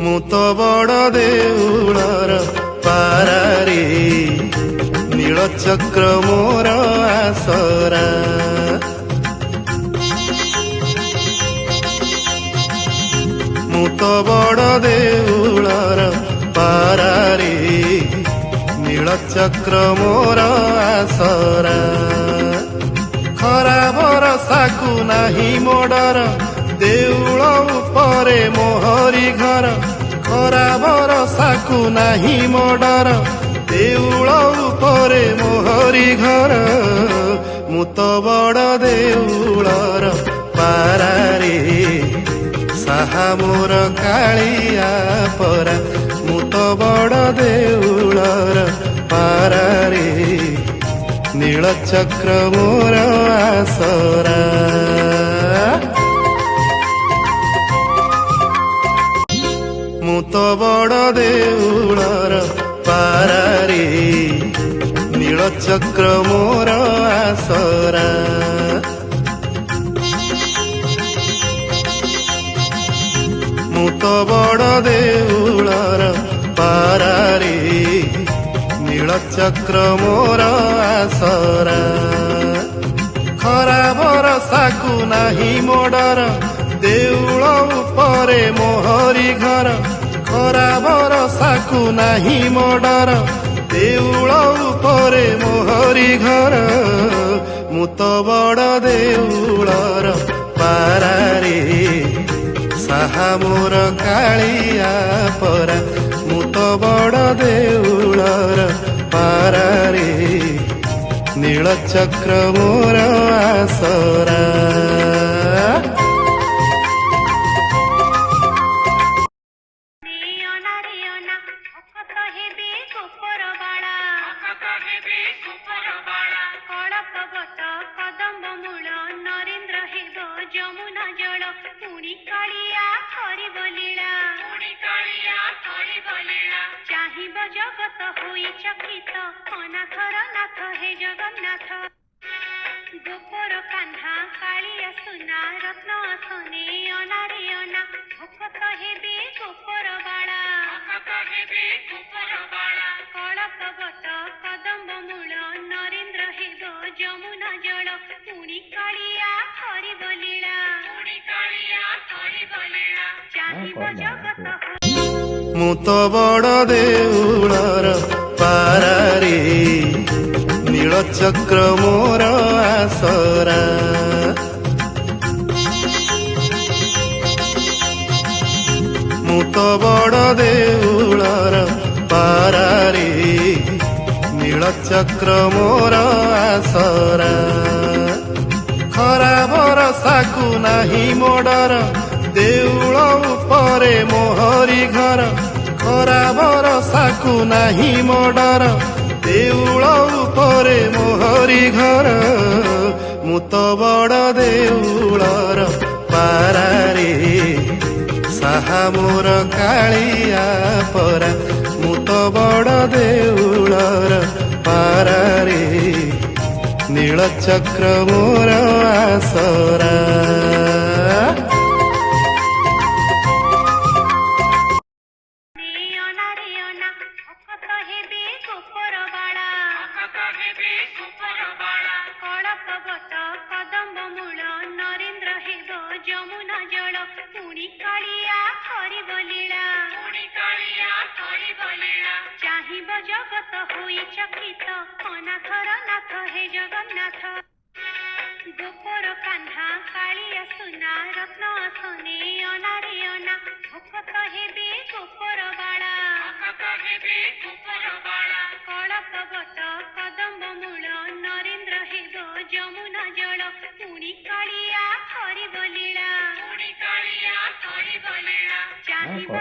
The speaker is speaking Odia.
ମୁଁ ତ ବଡ଼ ଦେଉଳର ପାରାରେ ନୀଳଚକ୍ର ମୋର ଆସରା। ମୁଁ ତ ବଡ଼ ଦେଉଳର ପାରାରେ ନୀଳଚକ୍ର ମୋର ଆସରା। ଖରା ବରଷାକୁ ନାହିଁ ମୋ ଡର, ଦେଉଳ ଉପରେ ମୋହରି ଘର। ଖରା ବରଷାକୁ ନାହିଁ ମୋ ଡର, ଦେଉଳ ଉପରେ ମୋହରି ଘର। ମୁଁ ତ ବଡ଼ ଦେଉଳର ପାରାରେ ସାହା ମୋର କାଳିଆ ପରା। ମୁଁ ତ ବଡ଼ ଦେଉଳର ପାରାରେ ନୀଳଚକ୍ର ମୋର ଆସରା। ମୁଁ ତ ବଡ଼ ଦେଉଳର ପାରାରେ ନୀଳଚକ୍ର ମୋର ଆସରା। ମୁଁ ତ ବଡ଼ ଦେଉଳର ପାରାରେ ନୀଳଚକ୍ର ମୋର ଆସରା। ଖରା ବରଷାକୁ ନାହିଁ ମୋ ଡର, ଦେଉଳ ଉପରେ ମୋହରି ଘର। ଖରା ବରଷାକୁ ନାହିଁ ମୋ ଡର, ଦେଉଳ ଉପରେ ମୋହରି ଘର। ମୁଁ ତ ବଡ଼ ଦେଉଳର ପାରାରେ ସାହା ମୋର କାଳିଆ ପରା। ମୁଁ ତ ବଡ଼ ଦେଉଳର ପାରାରେ ନୀଳଚକ୍ର ମୋର ଆସରା। ଚାହିଁବ ଜଗତ ହୋଇ ଚକିତ, ଅନାଥର ନାଥ ହେ ଜଗନ୍ନାଥ। ଗୋପର କାହ୍ନା କାଳିଆ ସୁନା, ରତ୍ନ ଆସନେ ଅନାରେ ଅନା। ଭକତ ହେବେ ଗୋପର ବାଳା, କଳପ ବଟ କଦମ୍ବ ମୂଳ। ନରେନ୍ଦ୍ର ହେବ ଯମୁନା ଜଳ, ପୁଣି କାଳିଆ କରିବ ଲୀଳା। ଚାହିଁବ ଜଗତ। ମୁଁ ତ ବଡ଼ ଦେଉଳର ପାରାରେ ନୀଳଚକ୍ର ମୋର ଆସରା। ମୁଁ ତ ବଡ଼ ଦେଉଳର ପାରାରେ ନୀଳଚକ୍ର ମୋର ଆସରା। ଖରା ବରଷାକୁ ନାହିଁ ମୋ ଡର, ଦେଉଳ ଉପରେ ମୋହରି ଘର। ଖରା ବରଷାକୁ ନାହିଁ ମୋ ଡର, ଦେଉଳ ଉପରେ ମୋହରି ଘର। ମୁଁ ତ ବଡ଼ ଦେଉଳର ପାରାରେ ସାହା ମୋର କାଳିଆ ପରା। ମୁଁ ତ ବଡ଼ ଦେଉଳର ପାରାରେ ନୀଳଚକ୍ର ମୋର ଆସରା। ଯମୁନା ଜଳ, ପୁଣି କାଳିଆ କରିବ ଲୀଳା। ଚାହିଁବ ଜଗତ ହୋଇ ଚକିତ, ଅନାଥର ନାଥ ହେ ଜଗନ୍ନାଥ। ଗୋପର କାହ୍ନା କାଳିଆ ସୁନା, ରତ୍ନ ଆସନେ ଅନାରେ ଅନା। ଭକତ ହେବେ ଗୋପର ବାଳା, କଳପ ବଟ କଦମ୍ବ ମୂଳ। ନରେନ୍ଦ୍ର ହେବ ଯମୁନା ଜଳ, ପୁଣି କାଳିଆ କରିବ ଲୀଳା। ଚାହିଁବ